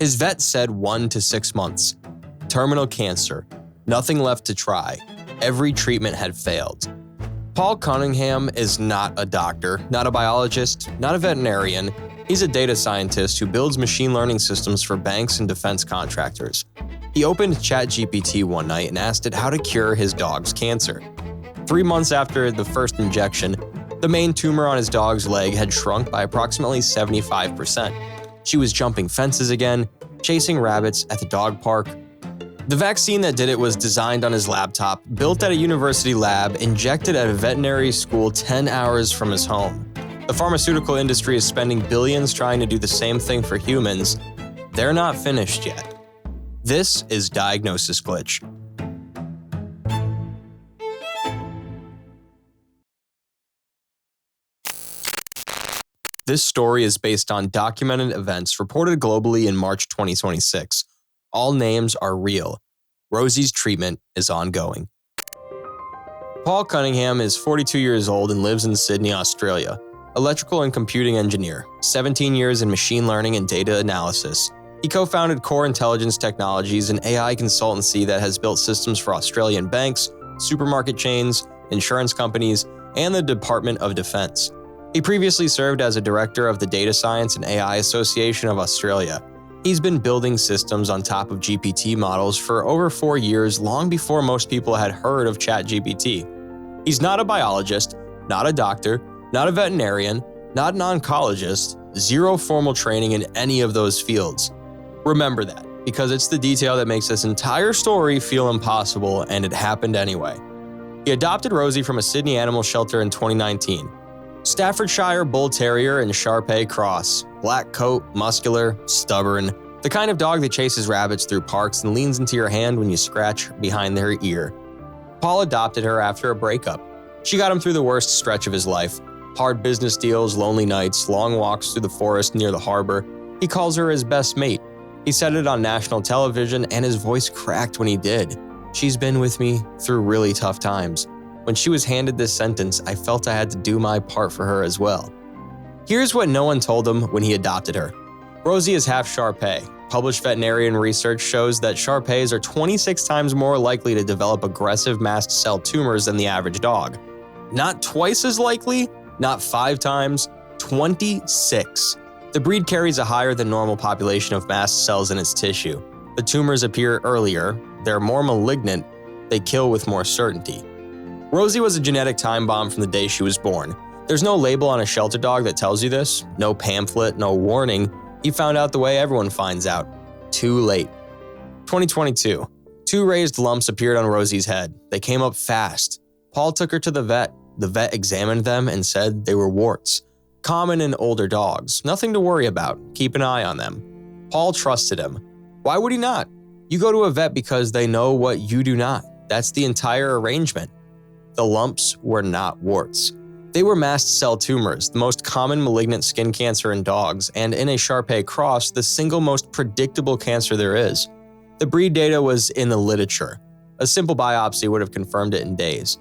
His vet said 1 to 6 months. Terminal cancer. Nothing left to try. Every treatment had failed. Paul Conyngham is not a doctor, not a biologist, not a veterinarian. He's a data scientist who builds machine learning systems for banks and defense contractors. He opened ChatGPT one night and asked it how to cure his dog's cancer. 3 months after the first injection, the main tumor on his dog's leg had shrunk by approximately 75%. She was jumping fences again, chasing rabbits at the dog park. The vaccine that did it was designed on his laptop, built at a university lab, injected at a veterinary school 10 hours from his home. The pharmaceutical industry is spending billions trying to do the same thing for humans. They're not finished yet. This is Diagnosis Glitch. This story is based on documented events reported globally in March 2026. All names are real. Rosie's treatment is ongoing. Paul Conyngham is 42 years old and lives in Sydney, Australia. Electrical and computing engineer, 17 years in machine learning and data analysis. He co-founded Core Intelligence Technologies, an AI consultancy that has built systems for Australian banks, supermarket chains, insurance companies, and the Department of Defense. He previously served as a director of the Data Science and AI Association of Australia. He's been building systems on top of GPT models for over 4 years, long before most people had heard of ChatGPT. He's not a biologist, not a doctor, not a veterinarian, not an oncologist, zero formal training in any of those fields. Remember that, because it's the detail that makes this entire story feel impossible, and it happened anyway. He adopted Rosie from a Sydney animal shelter in 2019. Staffordshire Bull Terrier and Shar-Pei cross, black coat, muscular, stubborn, the kind of dog that chases rabbits through parks and leans into your hand when you scratch behind their ear. Paul adopted her after a breakup. She got him through the worst stretch of his life. Hard business deals, lonely nights, long walks through the forest near the harbor. He calls her his best mate. He said it on national television, and his voice cracked when he did. She's been with me through really tough times. When she was handed this sentence, I felt I had to do my part for her as well. Here's what no one told him when he adopted her. Rosie is half Shar-Pei. Published veterinarian research shows that Shar-Peis are 26 times more likely to develop aggressive mast cell tumors than the average dog. Not twice as likely, not 5 times, 26. The breed carries a higher than normal population of mast cells in its tissue. The tumors appear earlier, they're more malignant, they kill with more certainty. Rosie was a genetic time bomb from the day she was born. There's no label on a shelter dog that tells you this, no pamphlet, no warning. You found out the way everyone finds out. Too late. 2022. 2 raised lumps appeared on Rosie's head. They came up fast. Paul took her to the vet. The vet examined them and said they were warts. Common in older dogs. Nothing to worry about. Keep an eye on them. Paul trusted him. Why would he not? You go to a vet because they know what you do not. That's the entire arrangement. The lumps were not warts. They were mast cell tumors, the most common malignant skin cancer in dogs, and in a Shar-Pei cross, the single most predictable cancer there is. The breed data was in the literature. A simple biopsy would have confirmed it in days.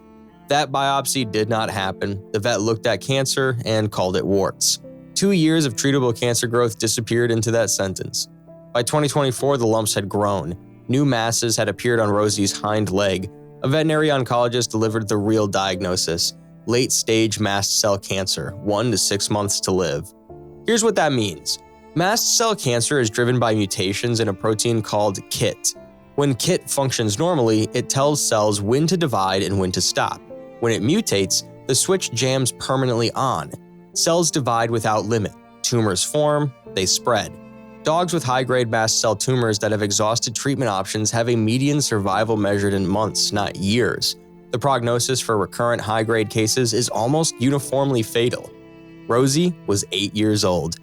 That biopsy did not happen. The vet looked at cancer and called it warts. 2 years of treatable cancer growth disappeared into that sentence. By 2024, the lumps had grown. New masses had appeared on Rosie's hind leg. A veterinary oncologist delivered the real diagnosis: late-stage mast cell cancer, 1 to 6 months to live. Here's what that means. Mast cell cancer is driven by mutations in a protein called KIT. When KIT functions normally, it tells cells when to divide and when to stop. When it mutates, the switch jams permanently on. Cells divide without limit. Tumors form, they spread. Dogs with high-grade mast cell tumors that have exhausted treatment options have a median survival measured in months, not years. The prognosis for recurrent high-grade cases is almost uniformly fatal. Rosie was 8 years old.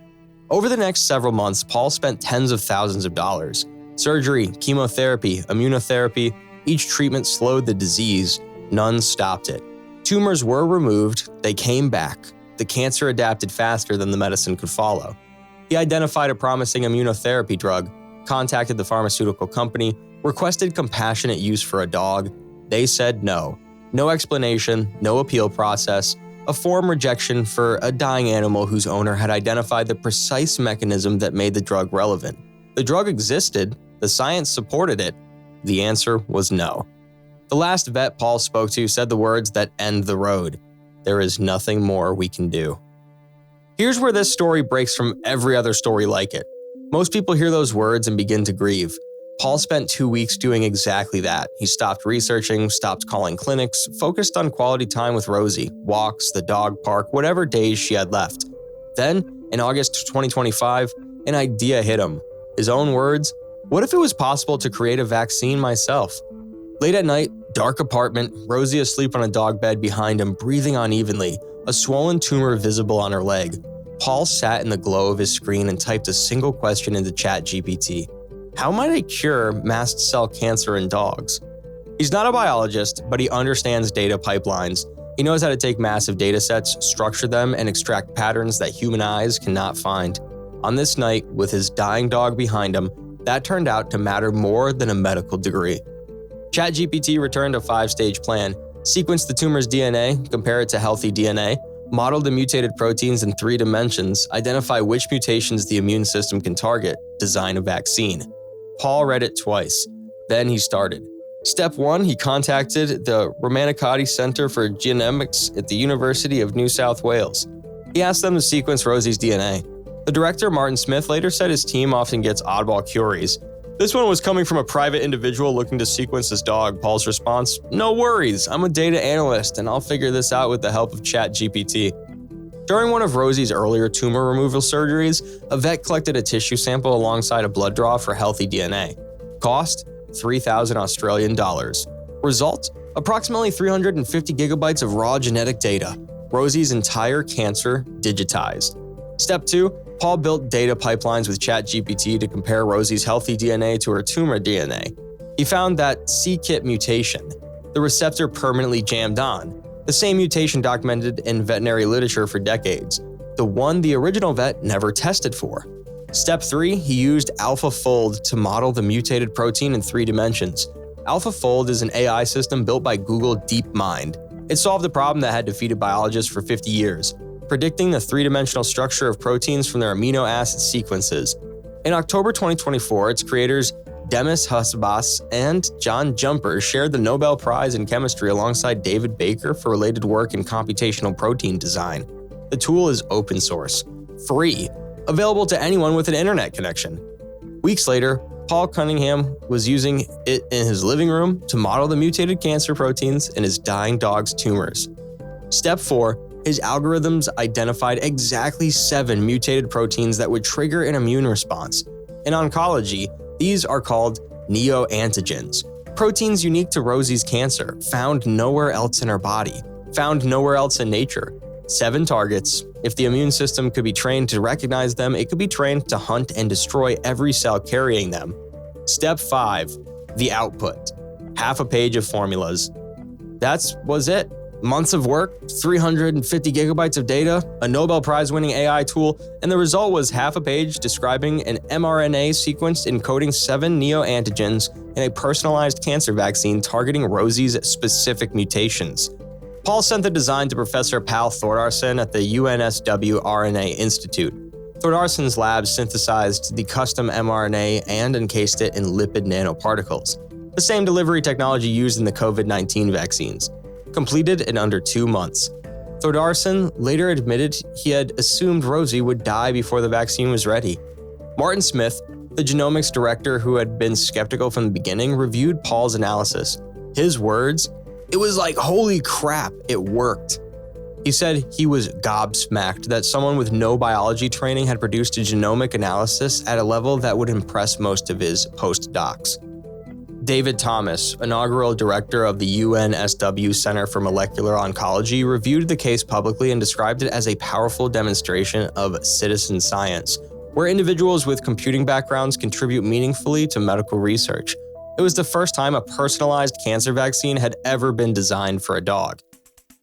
Over the next several months, Paul spent tens of thousands of dollars. Surgery, chemotherapy, immunotherapy, each treatment slowed the disease, none stopped it. Tumors were removed, they came back. The cancer adapted faster than the medicine could follow. He identified a promising immunotherapy drug, contacted the pharmaceutical company, requested compassionate use for a dog. They said no. No explanation, no appeal process, a form rejection for a dying animal whose owner had identified the precise mechanism that made the drug relevant. The drug existed, the science supported it. The answer was no. The last vet Paul spoke to said the words that end the road. There is nothing more we can do. Here's where this story breaks from every other story like it. Most people hear those words and begin to grieve. Paul spent 2 weeks doing exactly that. He stopped researching, stopped calling clinics, focused on quality time with Rosie, walks, the dog park, whatever days she had left. Then, in August 2025, an idea hit him. His own words, "What if it was possible to create a vaccine myself?" Late at night, dark apartment, Rosie asleep on a dog bed behind him, breathing unevenly, a swollen tumor visible on her leg. Paul sat in the glow of his screen and typed a single question into ChatGPT. How might I cure mast cell cancer in dogs? He's not a biologist, but he understands data pipelines. He knows how to take massive data sets, structure them, and extract patterns that human eyes cannot find. On this night, with his dying dog behind him, that turned out to matter more than a medical degree. ChatGPT returned a 5-stage plan: sequence the tumor's DNA, compare it to healthy DNA, model the mutated proteins in 3 dimensions, identify which mutations the immune system can target, design a vaccine. Paul read it twice. Then he started. Step 1, he contacted the Romanicati Center for Genomics at the University of New South Wales. He asked them to sequence Rosie's DNA. The director, Martin Smith, later said his team often gets oddball queries. This one was coming from a private individual looking to sequence his dog. Paul's response, "No worries, I'm a data analyst and I'll figure this out with the help of ChatGPT." During one of Rosie's earlier tumor removal surgeries, a vet collected a tissue sample alongside a blood draw for healthy DNA. Cost, $3,000 Australian dollars. Result, approximately 350 gigabytes of raw genetic data. Rosie's entire cancer digitized. Step 2, Paul built data pipelines with ChatGPT to compare Rosie's healthy DNA to her tumor DNA. He found that c-KIT mutation, the receptor permanently jammed on, the same mutation documented in veterinary literature for decades, the one the original vet never tested for. Step 3, he used AlphaFold to model the mutated protein in 3 dimensions. AlphaFold is an AI system built by Google DeepMind. It solved a problem that had defeated biologists for 50 years. Predicting the 3-dimensional structure of proteins from their amino acid sequences. In October 2024, its creators Demis Hassabis and John Jumper shared the Nobel Prize in Chemistry alongside David Baker for related work in computational protein design. The tool is open source, free, available to anyone with an internet connection. Weeks later, Paul Conyngham was using it in his living room to model the mutated cancer proteins in his dying dog's tumors. Step 4, his algorithms identified exactly 7 mutated proteins that would trigger an immune response. In oncology, these are called Neoantigens, proteins unique to Rosie's cancer, found nowhere else in her body, found nowhere else in nature. 7 targets. If the immune system could be trained to recognize them, it could be trained to hunt and destroy every cell carrying them. Step 5, the output. Half a page of formulas. That was it. Months of work, 350 gigabytes of data, a Nobel Prize-winning AI tool, and the result was half a page describing an mRNA sequence encoding 7 neoantigens in a personalized cancer vaccine targeting Rosie's specific mutations. Paul sent the design to Professor Pal Thordarson at the UNSW RNA Institute. Thordarson's lab synthesized the custom mRNA and encased it in lipid nanoparticles, the same delivery technology used in the COVID-19 vaccines. Completed in under 2 months. Thordarson later admitted he had assumed Rosie would die before the vaccine was ready. Martin Smith, the genomics director who had been skeptical from the beginning, reviewed Paul's analysis. His words, "It was like, holy crap, it worked." He said he was gobsmacked that someone with no biology training had produced a genomic analysis at a level that would impress most of his postdocs. David Thomas, inaugural director of the UNSW Center for Molecular Oncology, reviewed the case publicly and described it as a powerful demonstration of citizen science, where individuals with computing backgrounds contribute meaningfully to medical research. It was the first time a personalized cancer vaccine had ever been designed for a dog.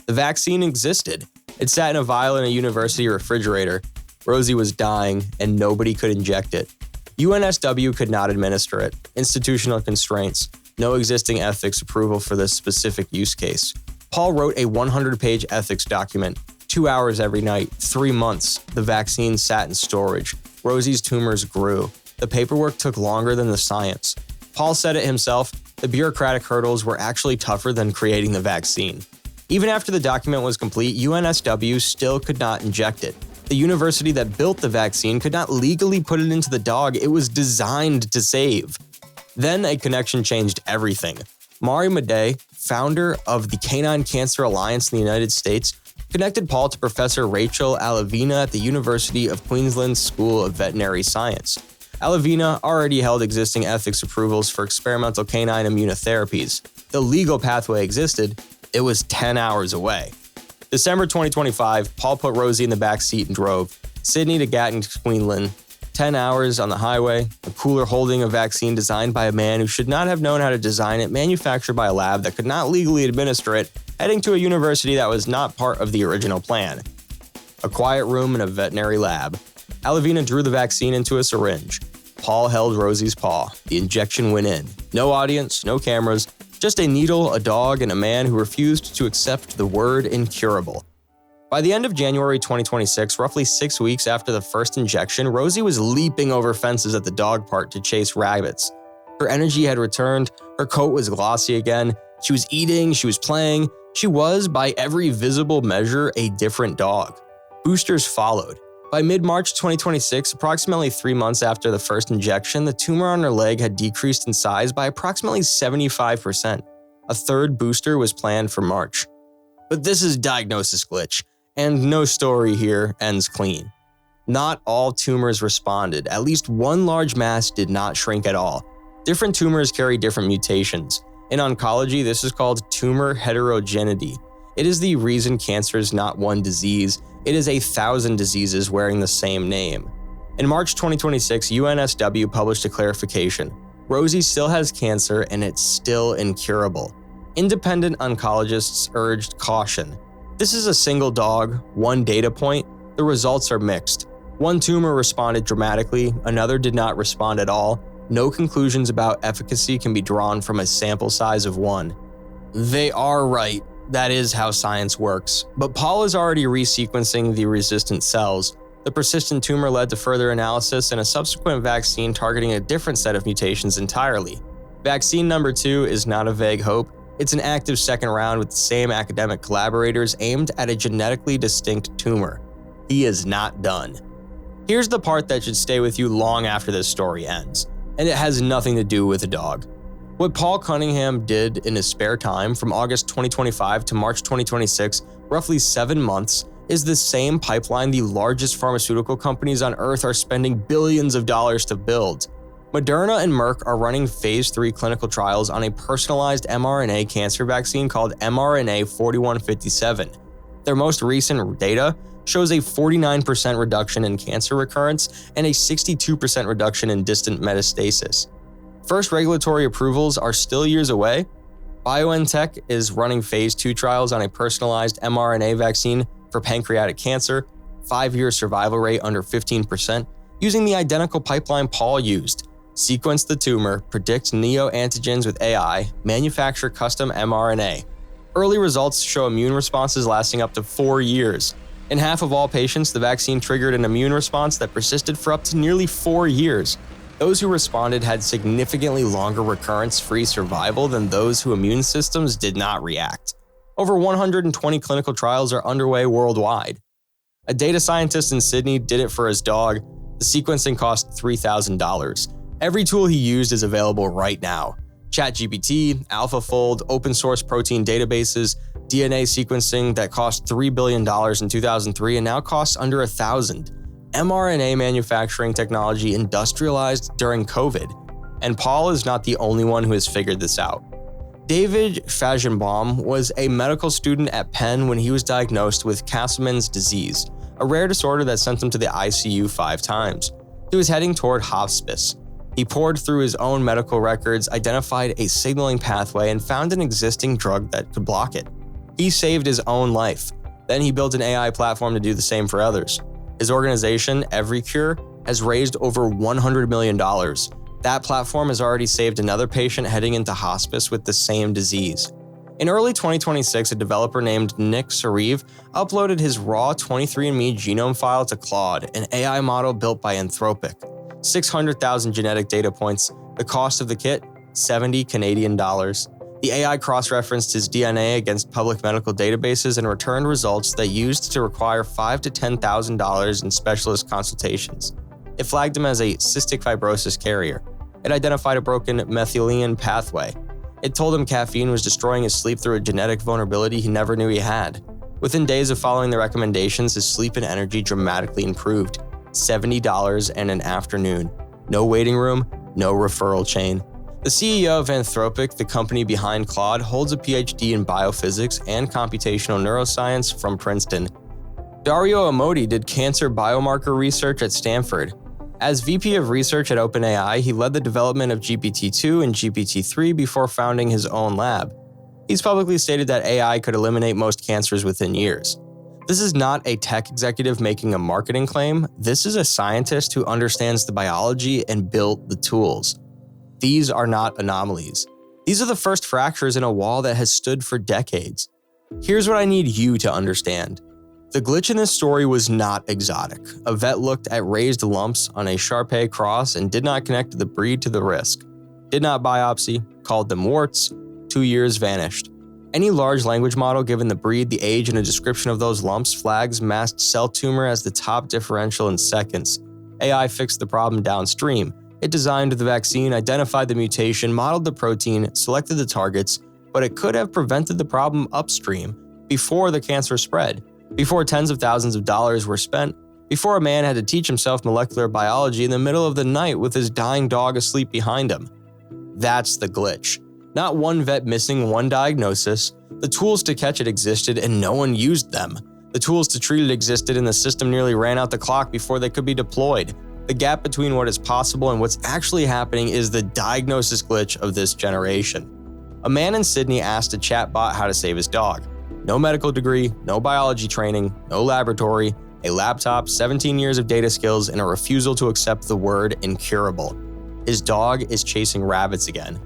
The vaccine existed. It sat in a vial in a university refrigerator. Rosie was dying, and nobody could inject it. UNSW could not administer it. Institutional constraints. No existing ethics approval for this specific use case. Paul wrote a 100-page ethics document. 2 hours every night, 3 months. The vaccine sat in storage. Rosie's tumors grew. the paperwork took longer than the science. Paul said it himself, the bureaucratic hurdles were actually tougher than creating the vaccine. Even after the document was complete, UNSW still could not inject it. The university that built the vaccine could not legally put it into the dog it was designed to save. Then a connection changed everything. Mari Madej, founder of the Canine Cancer Alliance in the United States, connected Paul to Professor Rachel Alavina at the University of Queensland School of Veterinary Science. Alavina already held existing ethics approvals for experimental canine immunotherapies. The legal pathway existed, it was 10 hours away. December 2025, Paul put Rosie in the back seat and drove Sydney to Gatton, Queensland. 10 hours on the highway, a cooler holding a vaccine designed by a man who should not have known how to design it, manufactured by a lab that could not legally administer it, heading to a university that was not part of the original plan. A quiet room in a veterinary lab. Alavina drew the vaccine into a syringe. Paul held Rosie's paw. The injection went in. No audience, no cameras, just a needle, a dog, and a man who refused to accept the word incurable. By the end of January 2026, roughly 6 weeks after the first injection, Rosie was leaping over fences at the dog park to chase rabbits. Her energy had returned, her coat was glossy again, she was eating, she was playing, she was, by every visible measure, a different dog. Boosters followed. By mid-March 2026, approximately 3 months after the first injection, the tumor on her leg had decreased in size by approximately 75%. A third booster was planned for March. But this is diagnosis glitch, and no story here ends clean. Not all tumors responded. At least one large mass did not shrink at all. Different tumors carry different mutations. In oncology, this is called tumor heterogeneity. It is the reason cancer is not one disease. It is 1,000 diseases wearing the same name. In March 2026, UNSW published a clarification. Rosie still has cancer and it's still incurable. Independent oncologists urged caution. This is a single dog, one data point. The results are mixed. One tumor responded dramatically, another did not respond at all. No conclusions about efficacy can be drawn from a sample size of one. They are right. That is how science works. But Paul is already resequencing the resistant cells. The persistent tumor led to further analysis and a subsequent vaccine targeting a different set of mutations entirely. Vaccine number 2 is not a vague hope. It's an active second round with the same academic collaborators aimed at a genetically distinct tumor. He is not done. Here's the part that should stay with you long after this story ends, and it has nothing to do with a dog. What Paul Conyngham did in his spare time from August 2025 to March 2026, roughly 7 months, is the same pipeline the largest pharmaceutical companies on Earth are spending billions of dollars to build. Moderna and Merck are running phase 3 clinical trials on a personalized mRNA cancer vaccine called mRNA 4157. Their most recent data shows a 49% reduction in cancer recurrence and a 62% reduction in distant metastasis. First regulatory approvals are still years away. BioNTech is running phase 2 trials on a personalized mRNA vaccine for pancreatic cancer, 5-year survival rate under 15%, using the identical pipeline Paul used. Sequence the tumor, predict Neoantigens with AI, manufacture custom mRNA. Early results show immune responses lasting up to 4 years. In half of all patients, the vaccine triggered an immune response that persisted for up to nearly 4 years. Those who responded had significantly longer recurrence-free survival than those whose immune systems did not react. Over 120 clinical trials are underway worldwide. A data scientist in Sydney did it for his dog. The sequencing cost $3,000. Every tool he used is available right now. ChatGPT, AlphaFold, open-source protein databases, DNA sequencing that cost $3 billion in 2003 and now costs under $1,000. mRNA manufacturing technology industrialized during COVID. And Paul is not the only one who has figured this out. David Fajgenbaum was a medical student at Penn when he was diagnosed with Castleman's disease, a rare disorder that sent him to the ICU 5 times. He was heading toward hospice. He poured through his own medical records, identified a signaling pathway, and found an existing drug that could block it. He saved his own life. Then he built an AI platform to do the same for others. His organization, EveryCure, has raised over $100 million. That platform has already saved another patient heading into hospice with the same disease. In early 2026, a developer named Nick Sariv uploaded his raw 23andMe genome file to Claude, an AI model built by Anthropic. 600,000 genetic data points. The cost of the kit, $70 Canadian. The AI cross-referenced his DNA against public medical databases and returned results that used to require $5,000 to $10,000 in specialist consultations. It flagged him as a cystic fibrosis carrier. It identified a broken methylene pathway. It told him caffeine was destroying his sleep through a genetic vulnerability he never knew he had. Within days of following the recommendations, his sleep and energy dramatically improved. $70 and an afternoon. No waiting room, no referral chain. The CEO of Anthropic, the company behind Claude, holds a PhD in biophysics and computational neuroscience from Princeton. Dario Amodi did cancer biomarker research at Stanford. As VP of Research at OpenAI, he led the development of GPT-2 and GPT-3 before founding his own lab. He's publicly stated that AI could eliminate most cancers within years. This is not a tech executive making a marketing claim. This is a scientist who understands the biology and built the tools. These are not anomalies. These are the first fractures in a wall that has stood for decades. Here's what I need you to understand. The glitch in this story was not exotic. A vet looked at raised lumps on a Shar-Pei cross and did not connect the breed to the risk. Did not biopsy, called them warts, 2 years vanished. Any large language model given the breed, the age, and a description of those lumps flags mast cell tumor as the top differential in seconds. AI fixed the problem downstream. It designed the vaccine, identified the mutation, modeled the protein, selected the targets, but it could have prevented the problem upstream, before the cancer spread, before tens of thousands of dollars were spent, before a man had to teach himself molecular biology in the middle of the night with his dying dog asleep behind him. That's the glitch. Not one vet missing one diagnosis. The tools to catch it existed and no one used them. The tools to treat it existed and the system nearly ran out the clock before they could be deployed. The gap between what is possible and what's actually happening is the diagnosis glitch of this generation. A man in Sydney asked a chatbot how to save his dog. No medical degree, no biology training, no laboratory, a laptop, 17 years of data skills, and a refusal to accept the word incurable. His dog is chasing rabbits again.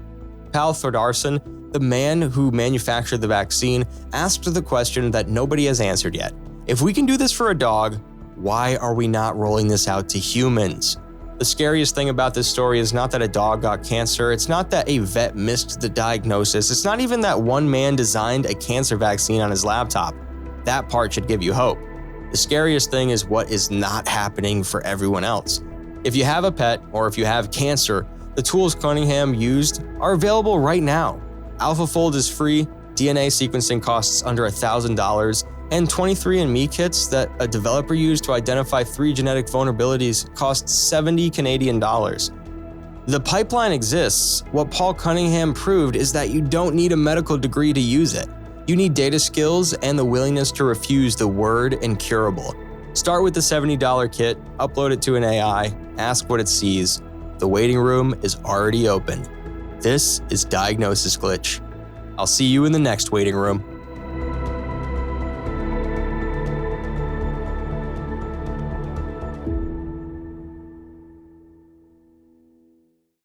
Pal Thordarson, the man who manufactured the vaccine, asked the question that nobody has answered yet. If we can do this for a dog, why are we not rolling this out to humans? The scariest thing about this story is not that a dog got cancer, it's not that a vet missed the diagnosis, it's not even that one man designed a cancer vaccine on his laptop. That part should give you hope. The scariest thing is what is not happening for everyone else. If you have a pet, or if you have cancer, the tools Conyngham used are available right now. AlphaFold is free, DNA sequencing costs under $1,000, and 23andMe kits that a developer used to identify 3 genetic vulnerabilities cost $70 Canadian. The pipeline exists. What Paul Conyngham proved is that you don't need a medical degree to use it. You need data skills and the willingness to refuse the word incurable. Start with the $70 kit, upload it to an AI, ask what it sees. The waiting room is already open. This is Diagnosis Glitch. I'll see you in the next waiting room.